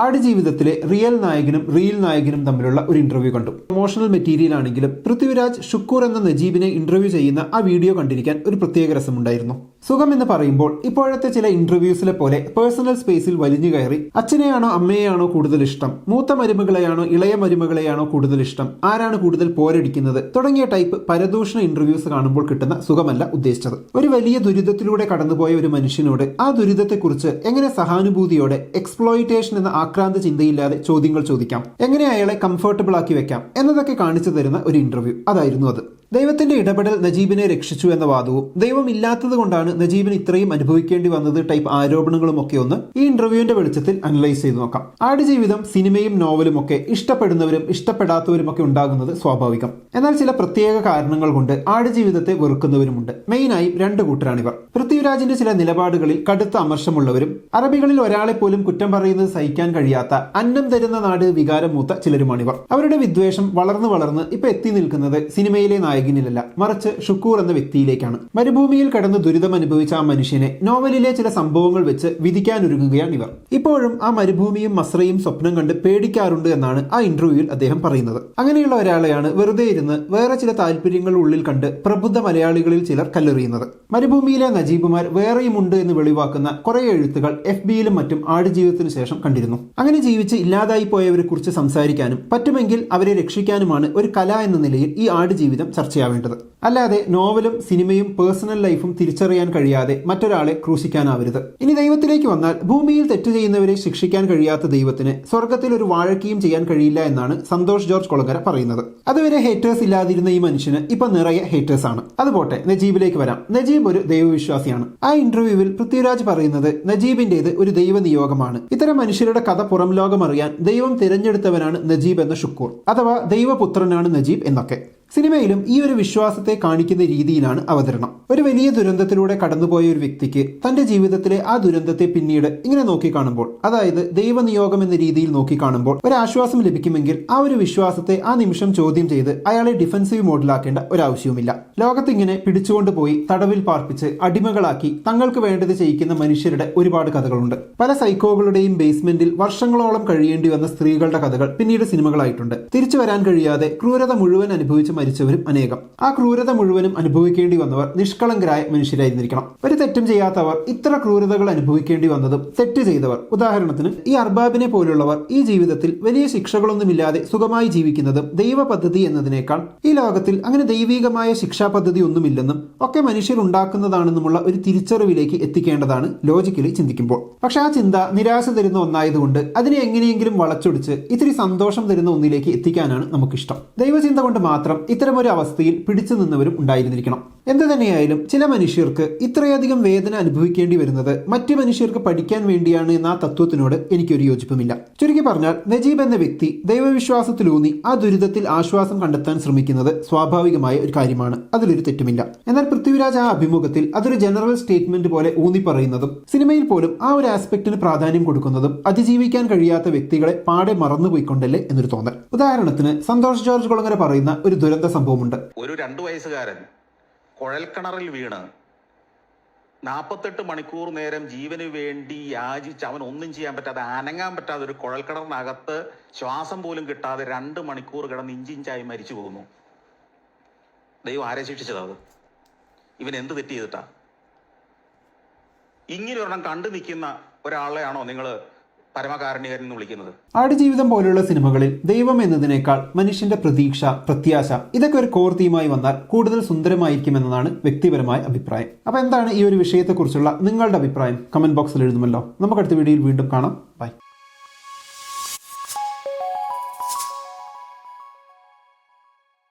ആടുജീവിതത്തിലെ real നായകനും real നായകനും തമ്മിലുള്ള ഒരു ഇന്റർവ്യൂ കണ്ടു. ഇമോഷണൽ മെറ്റീരിയൽ ആണെങ്കിലും പൃഥ്വിരാജ് ഷുക്കൂർ എന്ന നജീബിനെ ഇന്റർവ്യൂ ചെയ്യുന്ന ആ വീഡിയോ കണ്ടിരിക്കാൻ ഒരു പ്രത്യേക രസമുണ്ടായിരുന്നു. സുഖം എന്ന് പറയുമ്പോൾ ഇപ്പോഴത്തെ ചില ഇന്റർവ്യൂസിലെ പോലെ പേഴ്സണൽ സ്പേസിൽ വലിഞ്ഞു കയറി അച്ഛനെയാണോ അമ്മയെയാണോ കൂടുതൽ ഇഷ്ടം, മൂത്ത മരുമകളെയാണോ ഇളയ മരുമകളെയാണോ കൂടുതൽ ഇഷ്ടം, ആരാണ് കൂടുതൽ പോരടിക്കുന്നത് തുടങ്ങിയ ടൈപ്പ് പരദൂഷണ ഇന്റർവ്യൂസ് കാണുമ്പോൾ കിട്ടുന്ന സുഖമല്ല ഉദ്ദേശിച്ചത്. ഒരു വലിയ ദുരിതത്തിലൂടെ കടന്നുപോയ ഒരു മനുഷ്യനോട് ആ ദുരിതത്തെക്കുറിച്ച് എങ്ങനെ സഹാനുഭൂതിയോടെ എക്സ്പ്ലോയിറ്റേഷൻ എന്ന ആക്രാന്ത ചിന്തയില്ലാതെ ചോദ്യങ്ങൾ ചോദിക്കാം, എങ്ങനെ അയാളെ കംഫർട്ടബിൾ ആക്കി വെക്കാം എന്നതൊക്കെ കാണിച്ചു തരുന്ന ഒരു ഇന്റർവ്യൂ ആയിരുന്നു അത്. ദൈവത്തിന്റെ ഇടപെടൽ നജീബിനെ രക്ഷിച്ചു എന്ന വാദവും ദൈവം ഇല്ലാത്തത് കൊണ്ടാണ് നജീബിന് ഇത്രയും അനുഭവിക്കേണ്ടി വന്നത് ടൈപ്പ് ആരോപണങ്ങളും ഒക്കെ ഒന്ന് ഈ ഇന്റർവ്യൂവിന്റെ വെളിച്ചത്തിൽ അനലൈസ് ചെയ്ത് നോക്കാം. ആടുജീവിതം സിനിമയും നോവലും ഒക്കെ ഇഷ്ടപ്പെടുന്നവരും ഇഷ്ടപ്പെടാത്തവരും ഒക്കെ ഉണ്ടാകുന്നത് സ്വാഭാവികം. എന്നാൽ ചില പ്രത്യേക കാരണങ്ങൾ കൊണ്ട് ആടുജീവിതത്തെ വെറുക്കുന്നവരുമുണ്ട്. മെയിനായും രണ്ട് കൂട്ടരാണിവർ. പൃഥ്വിരാജിന്റെ ചില നിലപാടുകളിൽ കടുത്ത അമർഷമുള്ളവരും അറബികളിൽ ഒരാളെ പോലും കുറ്റം പറയുന്നത് സഹിക്കാൻ കഴിയാത്ത അന്നം തരുന്ന നാട് വികാരം മൂത്ത ചിലരുമാണിവർ. അവരുടെ വിദ്വേഷം വളർന്ന് ഇപ്പൊ എത്തി നിൽക്കുന്നത് സിനിമയിലെ നായകനിലല്ല, മറിച്ച് ഷുക്കൂർ എന്ന വ്യക്തിയിലേക്കാണ്. മരുഭൂമിയിൽ കടന്ന് ദുരിതം അനുഭവിച്ച ആ മനുഷ്യനെ നോവലിലെ ചില സംഭവങ്ങൾ വെച്ച് വിധിക്കാനൊരുങ്ങുകയാണ് ഇവർ. ഇപ്പോഴും ആ മരുഭൂമിയും മസ്രയും സ്വപ്നം കണ്ട് പേടിക്കാറുണ്ട് എന്നാണ് ആ ഇന്റർവ്യൂവിൽ അദ്ദേഹം പറയുന്നത്. അങ്ങനെയുള്ള ഒരാളെയാണ് വെറുതെ ഇരുന്ന് വേറെ ചില താല്പര്യങ്ങൾ ഉള്ളിൽ കണ്ട് പ്രബുദ്ധ മലയാളികളിൽ ചിലർ കല്ലെറിയുന്നത്. മരുഭൂമിയിലെ നജീബുമാർ വേറെയുമുണ്ട് എന്ന് വെളിവാക്കുന്ന കുറെ എഴുത്തുകൾ FBയിലും മറ്റും ആടുജീവിതത്തിന് ശേഷം കണ്ടിരുന്നു. അങ്ങനെ ജീവിച്ച് ഇല്ലാതായി പോയവരെ കുറിച്ച് സംസാരിക്കാനും പറ്റുമെങ്കിൽ അവരെ രക്ഷിക്കാനുമാണ് ഒരു കല എന്ന നിലയിൽ ഈ ആടുജീവിതം ചർച്ചയാവേണ്ടത്. അല്ലാതെ നോവലും സിനിമയും പേഴ്സണൽ ലൈഫും തിരിച്ചറിയാൻ കഴിയാതെ മറ്റൊരാളെ ക്രൂശിക്കാനാവരുത്. ഇനി ദൈവത്തിലേക്ക് വന്നാൽ ഭൂമിയിൽ തെറ്റ് ചെയ്യുന്നവരെ ശിക്ഷിക്കാൻ കഴിയാത്ത ദൈവത്തിന് സ്വർഗത്തിൽ ഒരു വാഴക്കയും ചെയ്യാൻ കഴിയില്ല എന്നാണ് സന്തോഷ് ജോർജ് കൊളങ്ങര പറയുന്നത്. അതുവരെ ഹേറ്റേഴ്സ് ഇല്ലാതിരുന്ന ഈ മനുഷ്യന് ഇപ്പൊ നിറയെ ഹേറ്റേഴ്സ് ആണ്. അതുപോട്ടെ, നജീബിലേക്ക് വരാം. നജീബ് ഒരു ദൈവവിശ്വാസിയാണ്. ആ ഇന്റർവ്യൂവിൽ പൃഥ്വിരാജ് പറയുന്നത് നജീബിന്റേത് ഒരു ദൈവനിയോഗമാണ്. ഇത്തരം മനുഷ്യരുടെ കഥ പുറം ലോകം അറിയാൻ ദൈവം തിരഞ്ഞെടുത്തവനാണ് നജീബ് എന്ന ഷുക്കൂർ, അഥവാ ദൈവപുത്രനാണ് നജീബ് എന്നൊക്കെ. സിനിമയിലും ഈ ഒരു വിശ്വാസത്തെ കാണിക്കുന്ന രീതിയിലാണ് അവതരണം. ഒരു വലിയ ദുരന്തത്തിലൂടെ കടന്നുപോയ ഒരു വ്യക്തിക്ക് തന്റെ ജീവിതത്തിലെ ആ ദുരന്തത്തെ പിന്നീട് ഇങ്ങനെ നോക്കിക്കാണുമ്പോൾ, അതായത് ദൈവനിയോഗം എന്ന രീതിയിൽ നോക്കിക്കാണുമ്പോൾ ഒരു ആശ്വാസം ലഭിക്കുമെങ്കിൽ ആ ഒരു വിശ്വാസത്തെ ആ നിമിഷം ചോദ്യം ചെയ്ത് അയാളെ ഡിഫൻസീവ് മോഡിലാക്കേണ്ട ഒരാവശ്യവുമില്ല. ലോകത്തിങ്ങനെ പിടിച്ചുകൊണ്ടുപോയി തടവിൽ പാർപ്പിച്ച് അടിമകളാക്കി തങ്ങൾക്ക് വേണ്ടത് ചെയ്യിക്കുന്ന മനുഷ്യരുടെ ഒരുപാട് കഥകളുണ്ട്. പല സൈക്കോകളുടെയും ബേസ്മെന്റിൽ വർഷങ്ങളോളം കഴിയേണ്ടി വന്ന സ്ത്രീകളുടെ കഥകൾ പിന്നീട് സിനിമകളായിട്ടുണ്ട്. തിരിച്ചു വരാൻ കഴിയാതെ ക്രൂരത മുഴുവൻ അനുഭവിച്ച് മരിച്ചവരും അനേകം. ആ ക്രൂരത മുഴുവനും അനുഭവിക്കേണ്ടി വന്നവർ നിഷ്കളങ്കരായ മനുഷ്യരായിരുന്നിരിക്കണം. ഒരു തെറ്റും ചെയ്യാത്തവർ ഇത്ര ക്രൂരതകൾ അനുഭവിക്കേണ്ടി വന്നതും തെറ്റ് ചെയ്തവർ, ഉദാഹരണത്തിന് ഈ അർബാബിനെ പോലുള്ളവർ ഈ ജീവിതത്തിൽ വലിയ ശിക്ഷകളൊന്നുമില്ലാതെ സുഖമായി ജീവിക്കുന്നതും ദൈവ പദ്ധതി എന്നതിനേക്കാൾ ഈ ലോകത്തിൽ അങ്ങനെ ദൈവികമായ ശിക്ഷാ പദ്ധതി ഒന്നുമില്ലെന്നും ഒക്കെ മനുഷ്യർ ഉണ്ടാക്കുന്നതാണെന്നുമുള്ള ഒരു തിരിച്ചറിവിലേക്ക് എത്തിക്കേണ്ടതാണ് ലോജിക്കലി ചിന്തിക്കുമ്പോൾ. പക്ഷെ ആ ചിന്ത നിരാശ തരുന്ന ഒന്നായതുകൊണ്ട് അതിനെ എങ്ങനെയെങ്കിലും വളച്ചൊടിച്ച് ഇത്തിരി സന്തോഷം തരുന്ന ഒന്നിലേക്ക് എത്തിക്കാനാണ് നമുക്കിഷ്ടം. ദൈവചിന്ത കൊണ്ട് മാത്രം ഇത്തരമൊരു അവസ്ഥയിൽ പിടിച്ചു നിന്നവരും ഉണ്ടായിരുന്നിരിക്കണം. എന്തു തന്നെയായാലും ചില മനുഷ്യർക്ക് ഇത്രയധികം വേദന അനുഭവിക്കേണ്ടി വരുന്നത് മറ്റു മനുഷ്യർക്ക് പഠിക്കാൻ വേണ്ടിയാണ് എന്ന ആ തത്വത്തിനോട് എനിക്കൊരു യോജിപ്പുമില്ല. ചുരുക്കി പറഞ്ഞാൽ നജീബ് എന്ന വ്യക്തി ദൈവവിശ്വാസത്തിലൂന്നി ആ ദുരിതത്തിൽ ആശ്വാസം കണ്ടെത്താൻ ശ്രമിക്കുന്നത് സ്വാഭാവികമായ ഒരു കാര്യമാണ്, അതിലൊരു തെറ്റുമില്ല. എന്നാൽ പൃഥ്വിരാജ് ആ അഭിമുഖത്തിൽ അതൊരു ജനറൽ സ്റ്റേറ്റ്മെന്റ് പോലെ ഊന്നി പറയുന്നതും സിനിമയിൽ പോലും ആ ഒരു ആസ്പെക്ടിന് പ്രാധാന്യം കൊടുക്കുന്നതും അതിജീവിക്കാൻ കഴിയാത്ത വ്യക്തികളെ പാടെ മറന്നുപോയിക്കൊണ്ടല്ലേ എന്നൊരു തോന്നൽ. ഉദാഹരണത്തിന് സന്തോഷ് ജോർജ് കൊളങ്ങര പറയുന്ന ഒരു ദുരന്ത സംഭവമുണ്ട്. ഒരു 2 വയസ്സുകാരൻ കുഴൽക്കിണറിൽ വീണ് 48 മണിക്കൂർ നേരം ജീവന് വേണ്ടി യാചിച്ച് അവൻ ഒന്നും ചെയ്യാൻ പറ്റാതെ, അനങ്ങാൻ പറ്റാതെ ഒരു കുഴൽക്കിണറിനകത്ത് ശ്വാസം പോലും കിട്ടാതെ 2 മണിക്കൂർ കിടന്ന് ഇഞ്ചിഞ്ചായി മരിച്ചു പോകുന്നു. ദൈവം ആരെ ശിക്ഷിച്ചത്? ഇവൻ എന്ത് തെറ്റ് ചെയ്തിട്ടാ? ഇങ്ങനെ ഒരെണ്ണം കണ്ടു നിൽക്കുന്ന ഒരാളെയാണോ നിങ്ങൾ പരമകാരുണ്യകൻ എന്ന് വിളിക്കുന്നത്? ആടുജീവിതം പോലുള്ള സിനിമകളിൽ ദൈവം എന്നതിനേക്കാൾ മനുഷ്യന്റെ പ്രതീക്ഷ, പ്രത്യാശ ഇതൊക്കെ ഒരു കോർ തീമായി വന്നാൽ കൂടുതൽ സുന്ദരമായിരിക്കും എന്നതാണ് വ്യക്തിപരമായ അഭിപ്രായം. അപ്പൊ എന്താണ് ഈ ഒരു വിഷയത്തെക്കുറിച്ചുള്ള നിങ്ങളുടെ അഭിപ്രായം? കമന്റ് ബോക്സിൽ എഴുതുമല്ലോ. നമുക്ക് അടുത്ത വീഡിയോയിൽ വീണ്ടും കാണാം. ബൈ.